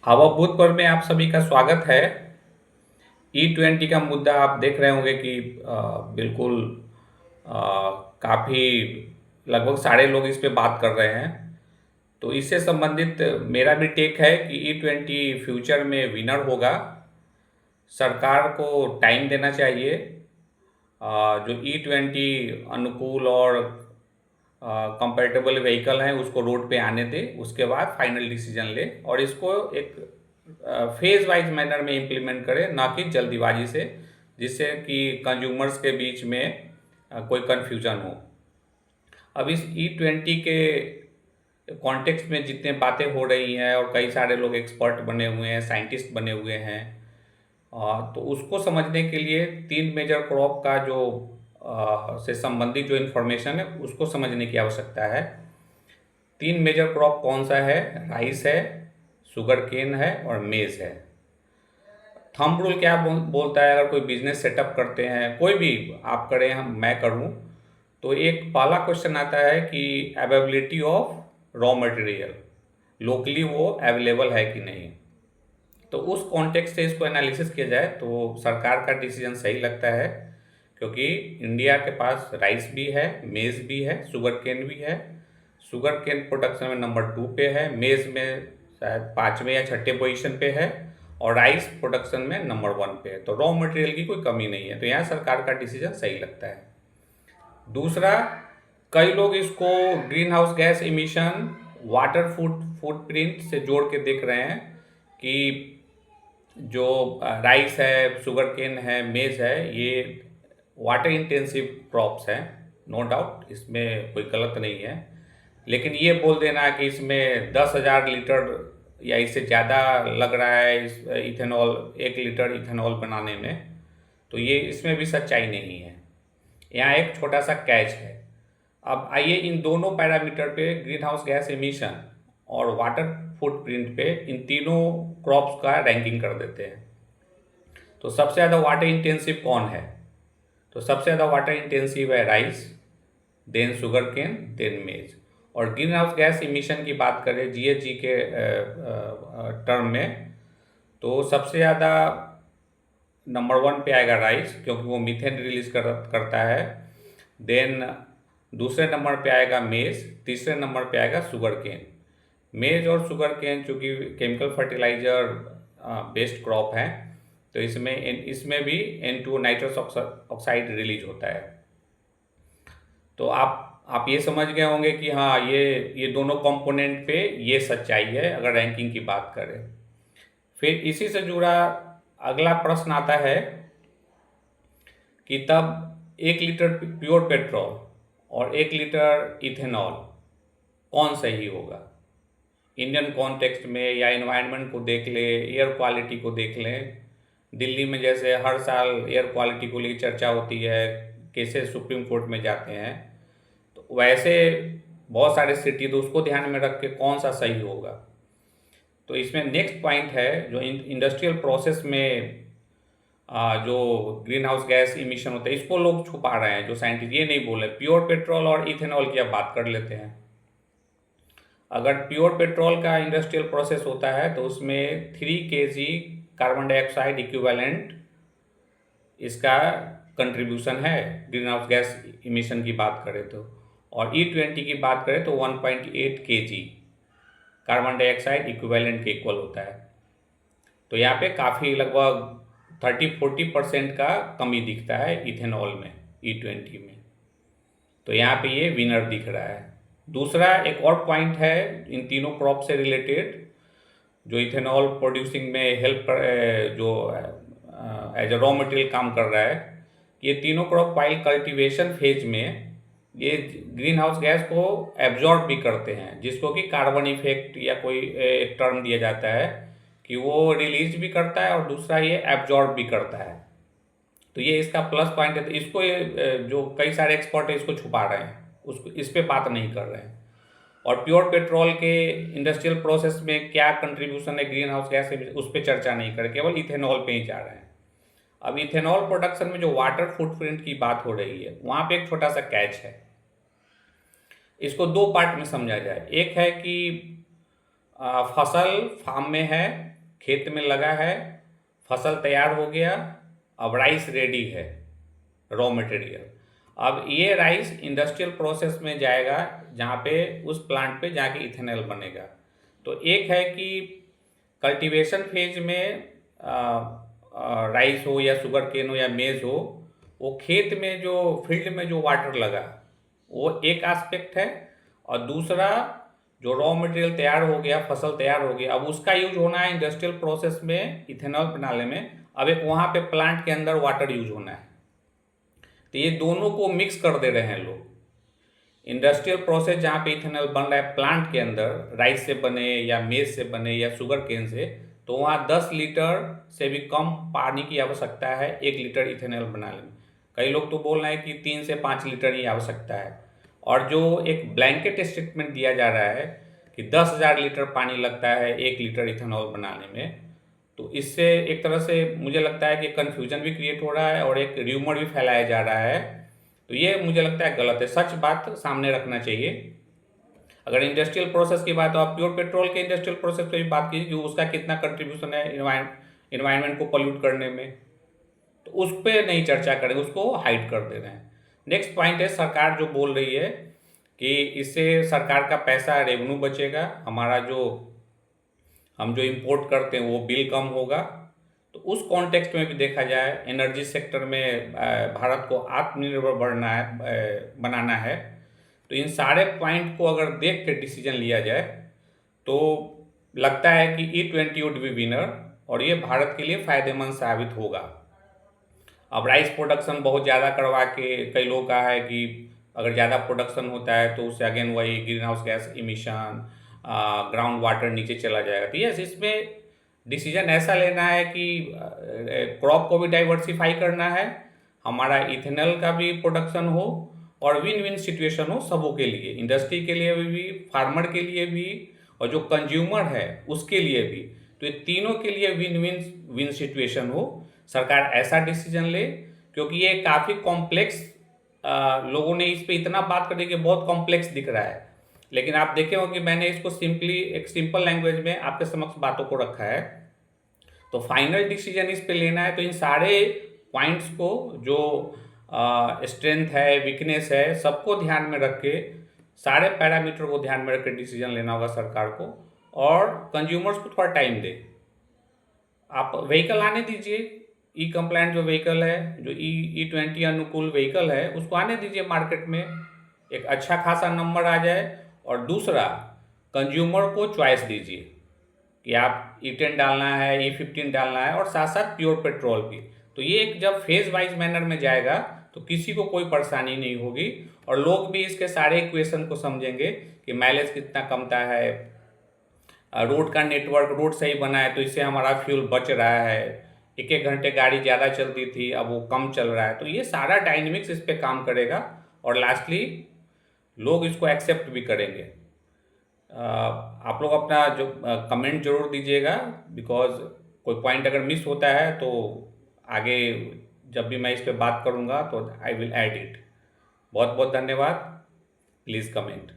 हवाभूत पर में आप सभी का स्वागत है। E20 का मुद्दा आप देख रहे होंगे कि बिल्कुल काफ़ी लगभग सारे लोग इस पे बात कर रहे हैं। तो इससे संबंधित मेरा भी टेक है कि E20 फ्यूचर में विनर होगा। सरकार को टाइम देना चाहिए। जो E20 अनुकूल और कंपैटिबल व्हीकल हैं उसको रोड पे आने दे, उसके बाद फाइनल डिसीजन ले और इसको एक फेज वाइज मैनर में इम्प्लीमेंट करे, ना कि जल्दीबाजी से, जिससे कि कंज्यूमर्स के बीच में कोई कन्फ्यूजन हो। अब इस E20 के कॉन्टेक्स्ट में जितने बातें हो रही हैं और कई सारे लोग एक्सपर्ट बने हुए हैं, साइंटिस्ट बने हुए हैं, तो उसको समझने के लिए तीन मेजर क्रॉप का जो से संबंधित जो इन्फॉर्मेशन है उसको समझने की आवश्यकता है। तीन मेजर क्रॉप कौन सा है? राइस है, शुगर केन है और मेज है। थंब रूल क्या बोलता है? अगर कोई बिजनेस सेटअप करते हैं, कोई भी आप करें, हम मैं करूं, तो एक पहला क्वेश्चन आता है कि availability of raw material, locally वो अवेलेबल है कि नहीं। तो उस कॉन्टेक्स्ट से इसको एनालिसिस किया जाए तो सरकार का डिसीजन सही लगता है, क्योंकि इंडिया के पास राइस भी है, मेज़ भी है, शुगर केन भी है। शुगर केन प्रोडक्शन में नंबर 2 पे है, मेज़ में शायद 5वें या 6ठे पोजीशन पे है और राइस प्रोडक्शन में नंबर 1 पे है। तो रॉ मटेरियल की कोई कमी नहीं है, तो यहाँ सरकार का डिसीजन सही लगता है। दूसरा, कई लोग इसको green house gas emission, water footprint से जोड़ के देख रहे हैं कि जो राइस है, शुगर केन है, मेज है, ये वाटर इंटेंसिव क्रॉप्स हैं। नो डाउट, इसमें कोई गलत नहीं है। लेकिन ये बोल देना कि इसमें 10,000 लीटर या इससे ज़्यादा लग रहा है इस इथेनॉल, 1 लीटर इथेनॉल बनाने में, तो ये इसमें भी सच्चाई नहीं है। यहाँ एक छोटा सा कैच है। अब आइए इन दोनों पैरामीटर पे, ग्रीन हाउस गैस एमिशन और वाटर फुटप्रिंट पे, इन तीनों क्रॉप्स का रैंकिंग कर देते हैं। तो सबसे ज़्यादा वाटर इंटेंसिव कौन है? तो सबसे ज़्यादा वाटर इंटेंसिव है rice, then sugar cane, then maize. और ग्रीन हाउस गैस इमिशन की बात करें GHG के टर्म में, तो सबसे ज़्यादा नंबर 1 पे आएगा राइस, क्योंकि वो मीथेन रिलीज करता है। देन दूसरे नंबर पे आएगा मेज, तीसरे नंबर पे आएगा शुगर केन। मेज और शुगर केन चूँकि केमिकल फर्टिलाइजर बेस्ड क्रॉप हैं, तो इसमें भी N2 नाइट्रस ऑक्साइड रिलीज होता है। तो आप ये समझ गए होंगे कि हाँ, ये दोनों कंपोनेंट पे ये सच्चाई है अगर रैंकिंग की बात करें। फिर इसी से जुड़ा अगला प्रश्न आता है कि तब 1 लीटर प्योर पेट्रोल और 1 लीटर इथेनॉल कौन सही होगा? इंडियन कॉन्टेक्स्ट में या एनवायरनमेंट को देख ले, एयर क्वालिटी को देख लें। दिल्ली में जैसे हर साल एयर क्वालिटी को लेकर चर्चा होती है, केसेस सुप्रीम कोर्ट में जाते हैं, तो वैसे बहुत सारे सिटी, तो उसको ध्यान में रख के कौन सा सही होगा। तो इसमें नेक्स्ट पॉइंट है, जो इंडस्ट्रियल प्रोसेस में जो ग्रीन हाउस गैस इमिशन होता है, इसको लोग छुपा रहे हैं। जो साइंटिस्ट ये नहीं बोले, प्योर पेट्रोल और इथेनॉल की अब बात कर लेते हैं। अगर प्योर पेट्रोल का इंडस्ट्रियल प्रोसेस होता है तो उसमें 3 kg कार्बन डाइऑक्साइड इक्विवेलेंट इसका कंट्रीब्यूशन है, ग्रीन हाउस गैस इमिशन की बात करें तो। और E20 की बात करें तो 1.8 kg कार्बन डाइऑक्साइड इक्विवेलेंट के इक्वल होता है। तो यहाँ पे काफ़ी लगभग 30-40% का कमी दिखता है इथेनॉल में, E20 में। तो यहाँ पे ये विनर दिख रहा है। दूसरा एक और पॉइंट है इन तीनों क्रॉप से रिलेटेड, जो इथेनॉल प्रोड्यूसिंग में हेल्प कर, जो एज अ रॉ मटेरियल काम कर रहा है। ये तीनों क्रॉप वाइल कल्टीवेशन फेज में ये ग्रीन हाउस गैस को एब्जॉर्ब भी करते हैं, जिसको कि कार्बन इफेक्ट या कोई एक टर्म दिया जाता है कि वो रिलीज भी करता है और दूसरा ये एब्जॉर्ब भी करता है। तो ये इसका प्लस पॉइंट है। तो इसको ये जो कई सारे एक्सपर्ट है इसको छुपा रहे हैं, उसको इस पे बात नहीं कर रहे हैं। और प्योर पेट्रोल के इंडस्ट्रियल प्रोसेस में क्या कंट्रीब्यूशन है ग्रीन हाउस गैस, उस पर चर्चा नहीं कर, केवल इथेनॉल पे ही जा रहे हैं। अब इथेनॉल प्रोडक्शन में जो वाटर फुटप्रिंट की बात हो रही है, वहाँ पे एक छोटा सा कैच है। इसको 2 पार्ट में समझा जाए। एक है कि फसल फार्म में है, खेत में लगा है, फसल तैयार हो गया, अब राइस रेडी है, रॉ मटेरियल। अब ये राइस इंडस्ट्रियल प्रोसेस में जाएगा, जहाँ पे उस प्लांट पे जाके इथेनॉल बनेगा। तो एक है कि कल्टीवेशन फेज में राइस हो या शुगर केन हो या मेज हो, वो खेत में जो फील्ड में जो वाटर लगा वो एक एस्पेक्ट है, और दूसरा जो रॉ मटेरियल तैयार हो गया, फसल तैयार हो गया, अब उसका यूज होना है इंडस्ट्रियल प्रोसेस में इथेनॉल बनाने में। अब एक वहाँ पे प्लांट के अंदर वाटर यूज होना है। तो ये दोनों को मिक्स कर दे रहे हैं लोग। इंडस्ट्रियल प्रोसेस जहाँ पे इथेनॉल बन रहा है प्लांट के अंदर, राइस से बने या मेज से बने या शुगर केन से, तो वहाँ 10 लीटर से भी कम पानी की आवश्यकता है 1 लीटर इथेनॉल बनाने में। कई लोग तो बोल रहे हैं कि 3 से 5 लीटर ही आवश्यकता है। और जो एक ब्लैंकेट स्टेटमेंट दिया जा रहा है कि 10,000 लीटर पानी लगता है 1 लीटर इथेनॉल बनाने में, तो इससे एक तरह से मुझे लगता है कि कन्फ्यूजन भी क्रिएट हो रहा है और एक र्यूमर भी फैलाया जा रहा है। तो ये मुझे लगता है गलत है, सच बात सामने रखना चाहिए। अगर इंडस्ट्रियल प्रोसेस की बात, तो आप प्योर पेट्रोल के इंडस्ट्रियल प्रोसेस पे भी बात कीजिए कि उसका कितना कंट्रीब्यूशन है इन्वायरमेंट को पोल्यूट करने में, तो उस पर नहीं चर्चा करें, उसको हाइड कर दे रहे हैं। नेक्स्ट पॉइंट है, सरकार जो बोल रही है कि इससे सरकार का पैसा रेवेन्यू बचेगा, हमारा जो हम जो इंपोर्ट करते हैं वो बिल कम होगा। तो उस कॉन्टेक्स्ट में भी देखा जाए, एनर्जी सेक्टर में भारत को आत्मनिर्भर बनाना है। तो इन सारे पॉइंट को अगर देख के डिसीजन लिया जाए तो लगता है कि E20 वुड बी विनर, और ये भारत के लिए फ़ायदेमंद साबित होगा। अब राइस प्रोडक्शन बहुत ज़्यादा करवा के, कई लोग कहा है कि अगर ज़्यादा प्रोडक्शन होता है तो उससे अगेन वही green house gas emission, ground water नीचे चला जाएगा। तो यस, इसमें डिसीजन ऐसा लेना है कि क्रॉप को भी डाइवर्सिफाई करना है, हमारा इथेनॉल का भी प्रोडक्शन हो, और विन विन सिचुएशन हो सबों के लिए, इंडस्ट्री के लिए भी, फार्मर के लिए भी, और जो कंज्यूमर है उसके लिए भी। तो ये तीनों के लिए विन विन विन सिचुएशन हो, सरकार ऐसा डिसीजन ले। क्योंकि ये काफ़ी कॉम्प्लेक्स, लोगों ने इस पे इतना बात कर दी कि बहुत कॉम्प्लेक्स दिख रहा है, लेकिन आप देखे हो कि मैंने इसको सिंपली एक सिंपल लैंग्वेज में आपके समक्ष बातों को रखा है। तो फाइनल डिसीजन इस पे लेना है तो इन सारे पॉइंट्स को, जो स्ट्रेंथ है, वीकनेस है, सबको ध्यान में रख के, सारे पैरामीटर को ध्यान में रख के डिसीजन लेना होगा सरकार को, और कंज्यूमर्स को थोड़ा टाइम दे। आप व्हीकल आने दीजिए, ई कंप्लाइंट जो व्हीकल है, जो E20 अनुकूल व्हीकल है, उसको आने दीजिए मार्केट में, एक अच्छा खासा नंबर आ जाए। और दूसरा, कंज्यूमर को चॉइस दीजिए कि आप E10 डालना है, E15 डालना है, और साथ साथ प्योर पेट्रोल भी। तो ये एक जब फेज वाइज मैनर में जाएगा तो किसी को कोई परेशानी नहीं होगी, और लोग भी इसके सारे इक्वेशन को समझेंगे कि माइलेज कितना कमता है, रोड का नेटवर्क, रोड सही बना है तो इससे हमारा फ्यूल बच रहा है, 1-1 घंटे गाड़ी ज़्यादा चलती थी अब वो कम चल रहा है। तो ये सारा डायनेमिक्स इस पे काम करेगा, और लास्टली लोग इसको एक्सेप्ट भी करेंगे। आप लोग अपना जो कमेंट जरूर दीजिएगा, बिकॉज कोई पॉइंट अगर मिस होता है तो आगे जब भी मैं इस पे बात करूँगा तो आई विल ऐड इट। बहुत बहुत धन्यवाद, प्लीज़ कमेंट।